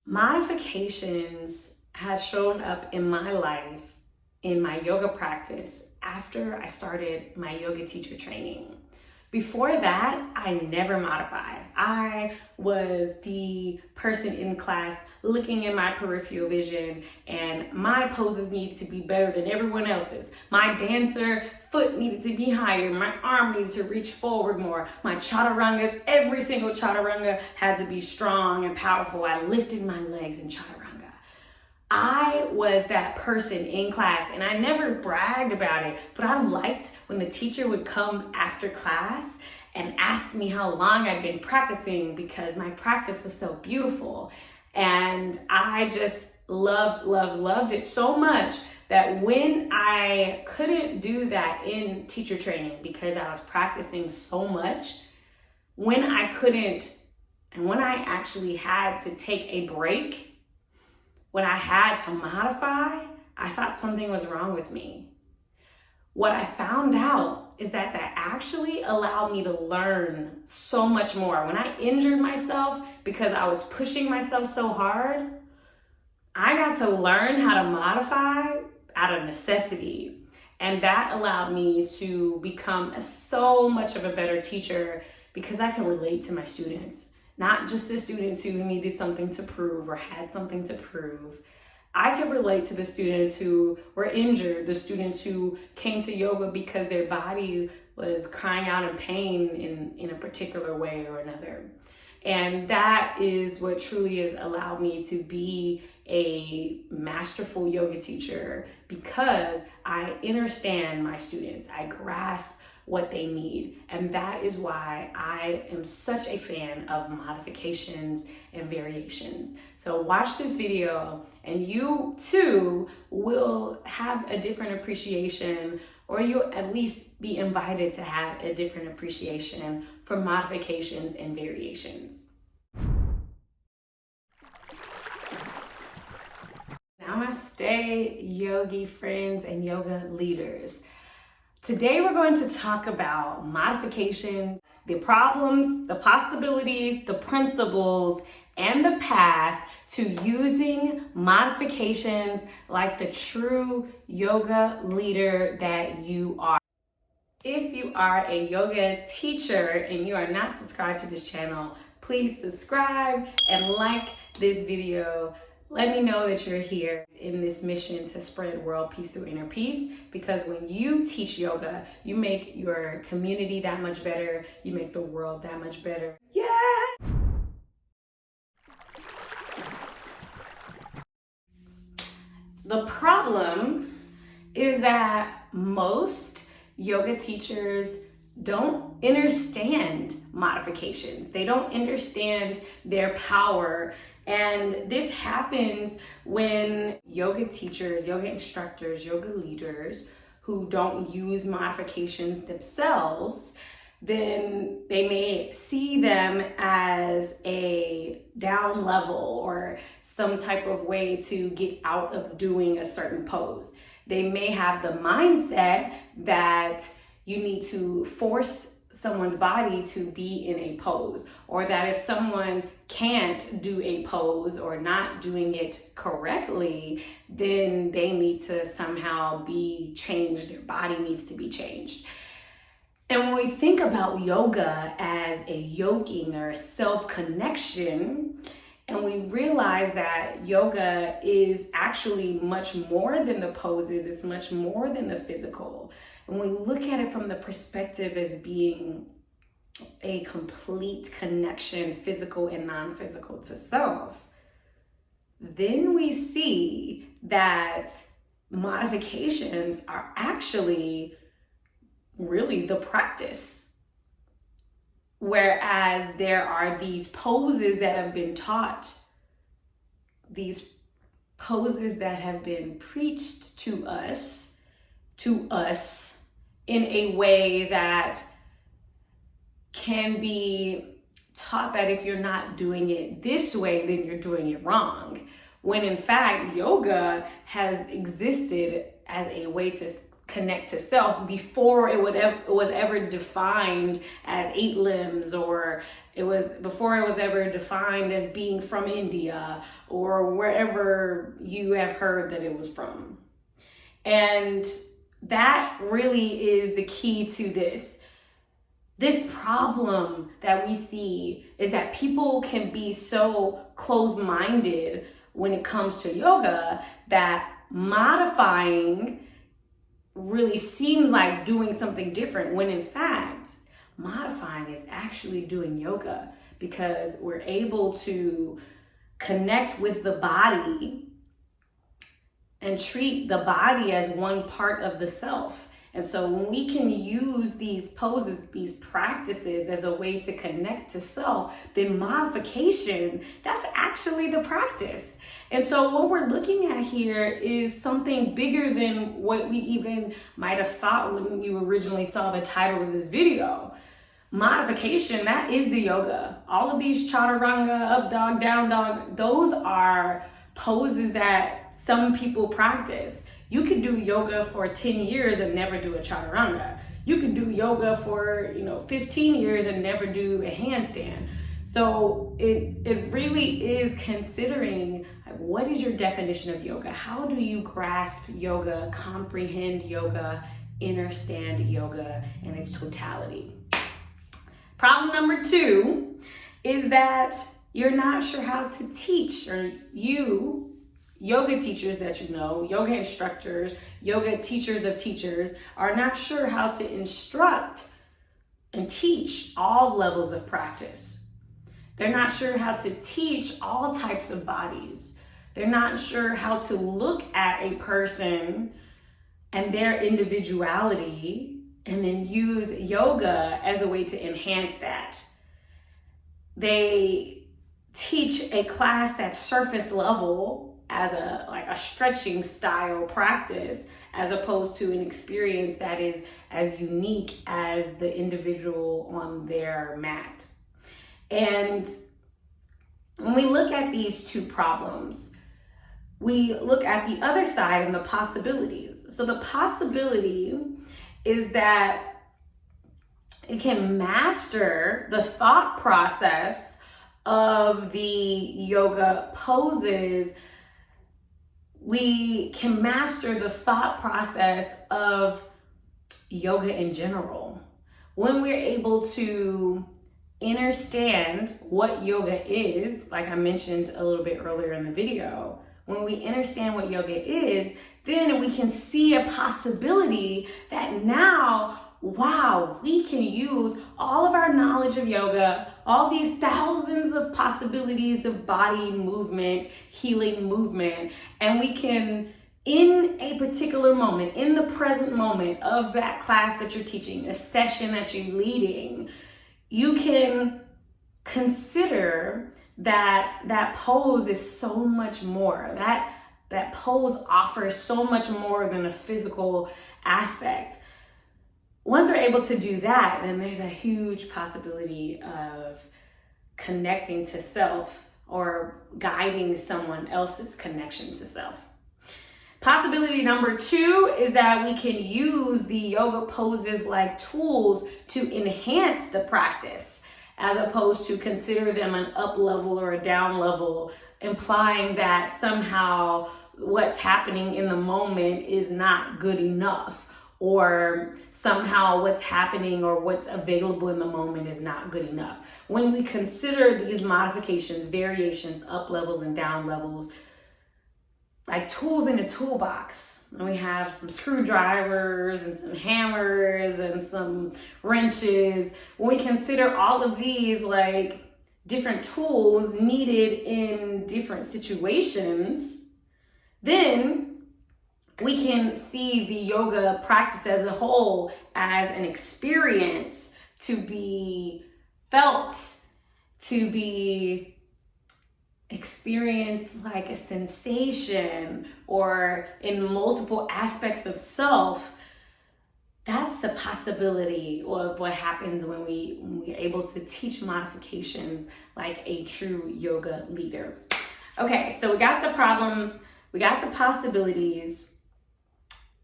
Modifications had shown up in my life, in my yoga practice, after I started my yoga teacher training. Before that, I never modified. I was the person in class looking in my peripheral vision, and my poses needed to be better than everyone else's. My dancer foot needed to be higher. My arm needed to reach forward more. My chaturangas, every single chaturanga had to be strong and powerful. I lifted my legs in chaturanga. I was that person in class, and I never bragged about it, but I liked when the teacher would come after class and ask me how long I'd been practicing, because my practice was so beautiful. And I just loved it so much that when I couldn't do that in teacher training because I was practicing so much, when I couldn't, and when I actually had to take a break, when I had to modify, I thought something was wrong with me. What I found out is that actually allowed me to learn so much more. When I injured myself because I was pushing myself so hard, I got to learn how to modify out of necessity. And that allowed me to become so much of a better teacher because I can relate to my students. Not just the students who needed something to prove or had something to prove. I can relate to the students who were injured, the students who came to yoga because their body was crying out in pain in a particular way or another. And that is what truly has allowed me to be a masterful yoga teacher, because I understand my students. I grasp what they need. And that is why I am such a fan of modifications and variations. So watch this video and you too will have a different appreciation, or you'll at least be invited to have a different appreciation for modifications and variations. Namaste, yogi friends and yoga leaders. Today we're going to talk about modifications, the problems, the possibilities, the principles, and the path to using modifications like the true yoga leader that you are. If you are a yoga teacher and you are not subscribed to this channel, please subscribe and like this video. Let me know that you're here in this mission to spread world peace through inner peace, because when you teach yoga, you make your community that much better. You make the world that much better. Yeah! The problem is that most yoga teachers don't understand modifications. They don't understand their power. And this happens when yoga teachers, yoga instructors, yoga leaders who don't use modifications themselves, then they may see them as a down level or some type of way to get out of doing a certain pose. They may have the mindset that you need to force someone's body to be in a pose, or that if someone can't do a pose or not doing it correctly, then they need to somehow be changed. Their body needs to be changed. And when we think about yoga as a yoking or a self-connection, and we realize that yoga is actually much more than the poses, it's much more than the physical. And we look at it from the perspective as being a complete connection, physical and non-physical, to self, then we see that modifications are actually really the practice. Whereas there are these poses that have been taught, these poses that have been preached to us in a way that can be taught that if you're not doing it this way, then you're doing it wrong. When in fact, yoga has existed as a way to connect to self before it was ever defined as 8 limbs, or before it was ever defined as being from India or wherever you have heard that it was from. And that really is the key to this. This problem that we see is that people can be so closed-minded when it comes to yoga that modifying really seems like doing something different, when in fact, modifying is actually doing yoga, because we're able to connect with the body and treat the body as one part of the self. And so when we can use these poses, these practices as a way to connect to self, then modification, that's actually the practice. And so what we're looking at here is something bigger than what we even might have thought when you originally saw the title of this video. Modification, that is the yoga. All of these chaturanga, up dog, down dog, those are poses that some people practice. You could do yoga for 10 years and never do a chaturanga. You could do yoga for 15 years and never do a handstand. So it really is considering, what is your definition of yoga? How do you grasp yoga, comprehend yoga, understand yoga in its totality? Problem number 2 is that you're not sure how to teach, or you, yoga teachers that you know, yoga instructors, yoga teachers of teachers, are not sure how to instruct and teach all levels of practice. They're not sure how to teach all types of bodies. They're not sure how to look at a person and their individuality and then use yoga as a way to enhance that. They teach a class that's surface level as a stretching style practice, as opposed to an experience that is as unique as the individual on their mat. And when we look at these two problems, we look at the other side and the possibilities. So the possibility is that it can master the thought process of the yoga poses. We can master the thought process of yoga in general. When we're able to understand what yoga is, like I mentioned a little bit earlier in the video, when we understand what yoga is, then we can see a possibility that now, wow, we can use all of our knowledge of yoga, all these thousands of possibilities of body movement, healing movement, and we can, in a particular moment, in the present moment of that class that you're teaching, a session that you're leading, you can consider that pose is so much more. That pose offers so much more than a physical aspect. Once we're able to do that, then there's a huge possibility of connecting to self or guiding someone else's connection to self. Possibility number 2 is that we can use the yoga poses like tools to enhance the practice, as opposed to consider them an up level or a down level, implying that somehow what's happening in the moment is not good enough, or somehow what's happening or what's available in the moment is not good enough. When we consider these modifications, variations, up levels and down levels, like tools in a toolbox, and we have some screwdrivers and some hammers and some wrenches. When we consider all of these like different tools needed in different situations, then we can see the yoga practice as a whole as an experience to be felt, to be experienced like a sensation, or in multiple aspects of self. That's the possibility of what happens when we're able to teach modifications like a true yoga leader. Okay, so we got the problems, we got the possibilities.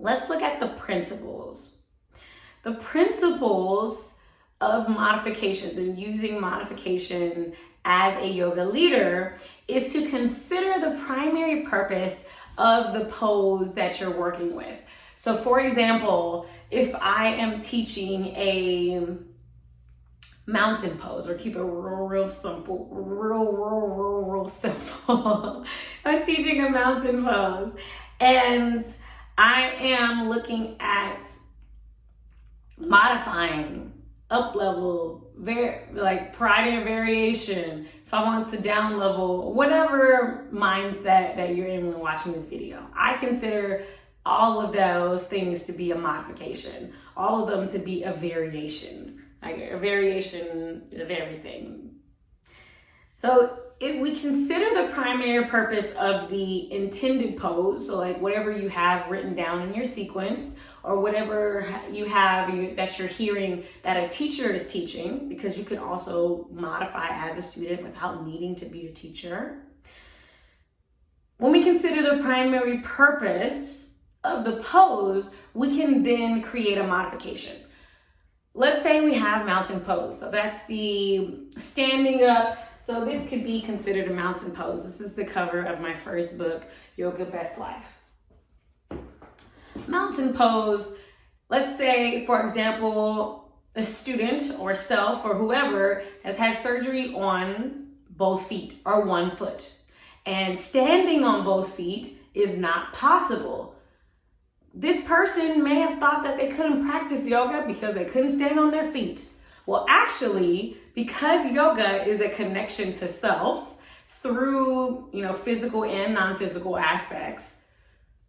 let's look at the principles. The principles of modifications and using modification as a yoga leader is to consider the primary purpose of the pose that you're working with. So for example, if I am teaching a mountain pose, or keep it real simple, real simple. I'm teaching a mountain pose and I am looking at modifying, up level, like prior variation, if I want to down level, whatever mindset that you're in when watching this video. I consider all of those things to be a modification, all of them to be a variation, like a variation of everything. So if we consider the primary purpose of the intended pose, so like whatever you have written down in your sequence, or whatever you have that you're hearing that a teacher is teaching, because you can also modify as a student without needing to be a teacher. When we consider the primary purpose of the pose, we can then create a modification. Let's say we have mountain pose. So that's the standing up. So this could be considered a mountain pose. This is the cover of my first book, Yoga Best Life. Mountain pose, let's say, for example, a student or self or whoever has had surgery on both feet or one foot. And standing on both feet is not possible. This person may have thought that they couldn't practice yoga because they couldn't stand on their feet. Well, actually, because yoga is a connection to self through, physical and non-physical aspects,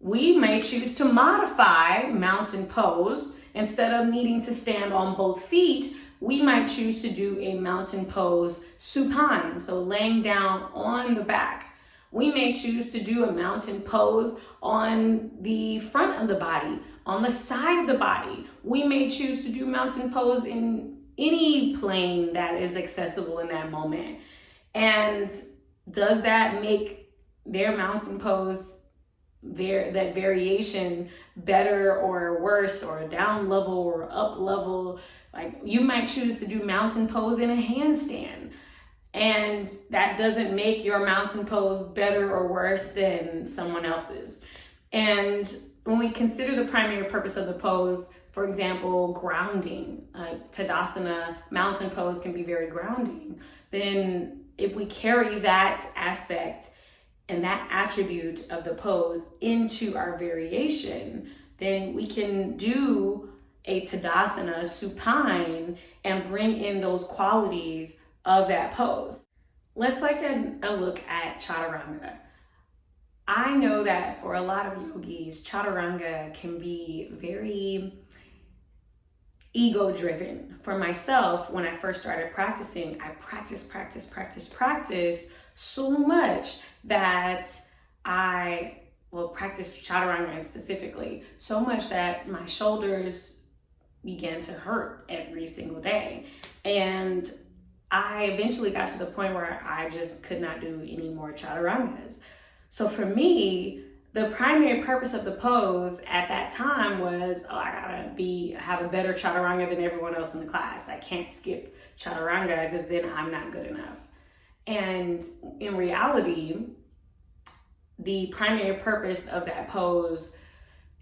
we may choose to modify mountain pose. Instead of needing to stand on both feet, we might choose to do a mountain pose supine, so laying down on the back. We may choose to do a mountain pose on the front of the body, on the side of the body. We may choose to do mountain pose in any plane that is accessible in that moment. And does that make their mountain pose, that variation, better or worse, or down level or up level? Like, you might choose to do mountain pose in a handstand, and that doesn't make your mountain pose better or worse than someone else's. And when we consider the primary purpose of the pose, for example, grounding, Tadasana mountain pose can be very grounding. Then if we carry that aspect and that attribute of the pose into our variation, then we can do a Tadasana supine and bring in those qualities of that pose. Let's take a look at Chaturanga. I know that for a lot of yogis, Chaturanga can be very ego-driven. For myself, when I first started practicing, I practiced so much that I practiced Chaturanga specifically, so much that my shoulders began to hurt every single day. And I eventually got to the point where I just could not do any more Chaturangas. So for me, the primary purpose of the pose at that time was, I gotta have a better Chaturanga than everyone else in the class. I can't skip Chaturanga because then I'm not good enough. And in reality, the primary purpose of that pose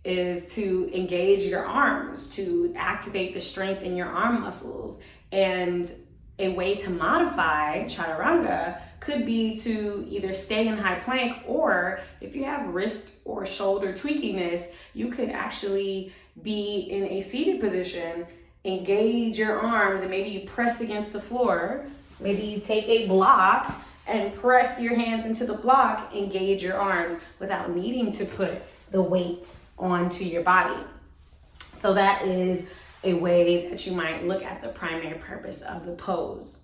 is to engage your arms, to activate the strength in your arm muscles. And a way to modify Chaturanga could be to either stay in high plank, or if you have wrist or shoulder tweakiness, you could actually be in a seated position, engage your arms, and maybe you press against the floor. Maybe you take a block and press your hands into the block, engage your arms without needing to put the weight onto your body. So that is a way that you might look at the primary purpose of the pose.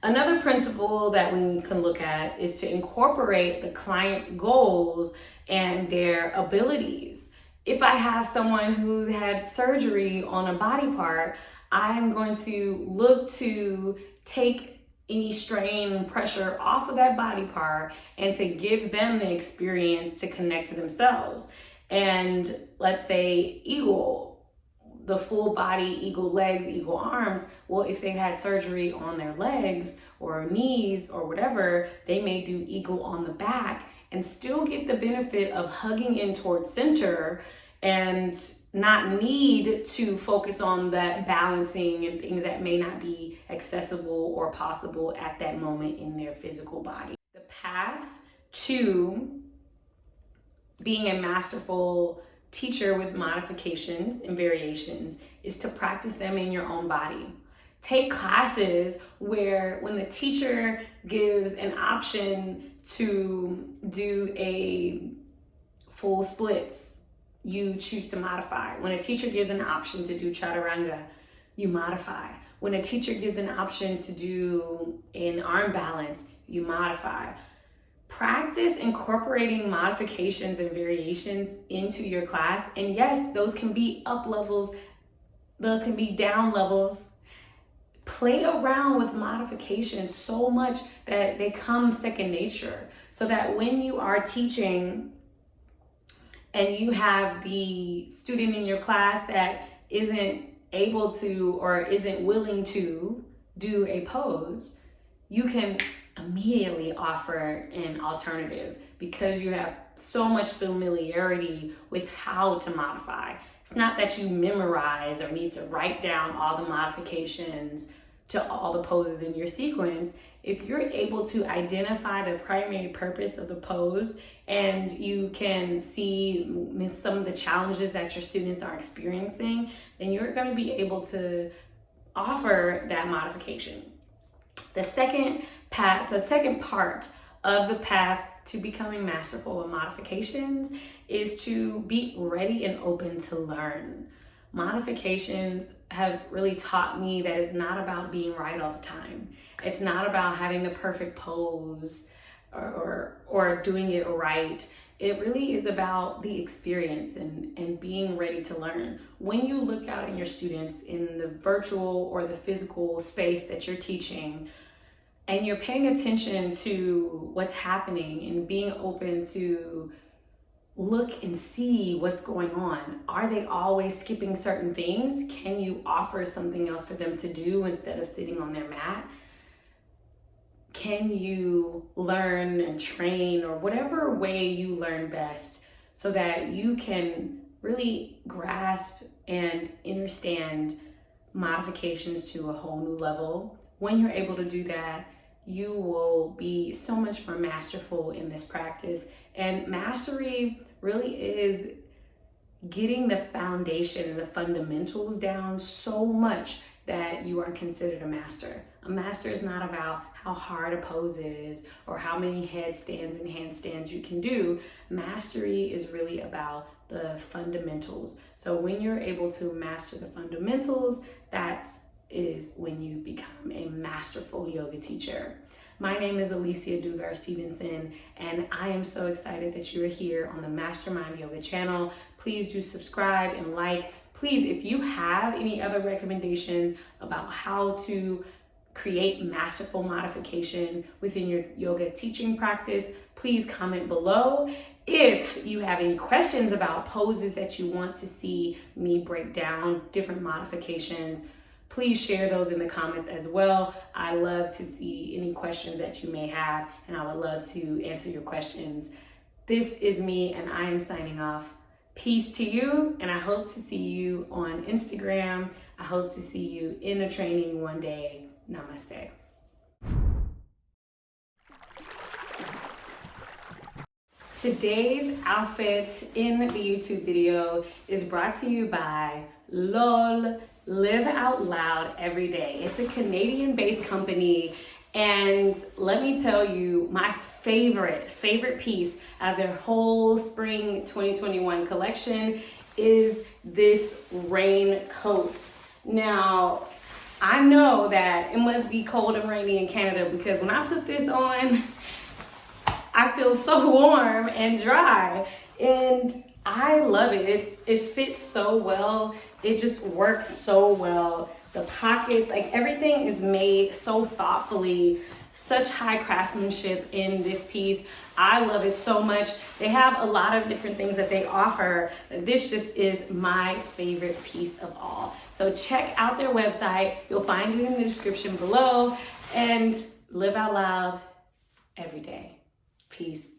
Another principle that we can look at is to incorporate the client's goals and their abilities. If I have someone who had surgery on a body part, I'm going to look to take any strain and pressure off of that body part and to give them the experience to connect to themselves. And let's say eagle, the full body, eagle legs, eagle arms. Well, if they've had surgery on their legs or knees or whatever, they may do eagle on the back and still get the benefit of hugging in towards center and not need to focus on that balancing and things that may not be accessible or possible at that moment in their physical body. The path to being a masterful teacher with modifications and variations is to practice them in your own body. Take classes where when the teacher gives an option to do a full splits, you choose to modify. When a teacher gives an option to do Chaturanga, you modify. When a teacher gives an option to do an arm balance, you modify. Practice incorporating modifications and variations into your class. And yes, those can be up levels, those can be down levels. Play around with modifications so much that they come second nature, so that when you are teaching and you have the student in your class that isn't able to or isn't willing to do a pose, you can immediately offer an alternative because you have so much familiarity with how to modify. It's not that you memorize or need to write down all the modifications to all the poses in your sequence. If you're able to identify the primary purpose of the pose and you can see some of the challenges that your students are experiencing, then you're going to be able to offer that modification. The second part of the path to becoming masterful with modifications is to be ready and open to learn. Modifications have really taught me that it's not about being right all the time. It's not about having the perfect pose or doing it right. It really is about the experience and being ready to learn. When you look out at your students in the virtual or the physical space that you're teaching, and you're paying attention to what's happening and being open to look and see what's going on. Are they always skipping certain things? Can you offer something else for them to do instead of sitting on their mat? Can you learn and train or whatever way you learn best so that you can really grasp and understand modifications to a whole new level? When you're able to do that, you will be so much more masterful in this practice. And mastery really is getting the foundation and the fundamentals down so much that you are considered a master. A master is not about how hard a pose is or how many headstands and handstands you can do. Mastery is really about the fundamentals. So when you're able to master the fundamentals, that is when you become a masterful yoga teacher. My name is Alicia Dugar-Stevenson, and I am so excited that you're here on the Mastermind Yoga channel. Please do subscribe and like. Please, if you have any other recommendations about how to create masterful modification within your yoga teaching practice, please comment below. If you have any questions about poses that you want to see me break down, different modifications, please share those in the comments as well. I love to see any questions that you may have, and I would love to answer your questions. This is me, and I am signing off. Peace to you, and I hope to see you on Instagram. I hope to see you in a training one day. Namaste. Today's outfit in the YouTube video is brought to you by LOL, Live Out Loud Every Day. It's a Canadian-based company, and let me tell you, my favorite piece out of their whole spring 2021 collection is this raincoat. Now, I know that it must be cold and rainy in Canada because when I put this on, I feel so warm and dry, and I love it. It fits so well. It just works so well. The pockets, like everything is made so thoughtfully Such high craftsmanship in this piece. I love it so much. They have a lot of different things that they offer. This just is my favorite piece of all. So check out their website. You'll find it in the description below. And live out loud every day. Peace.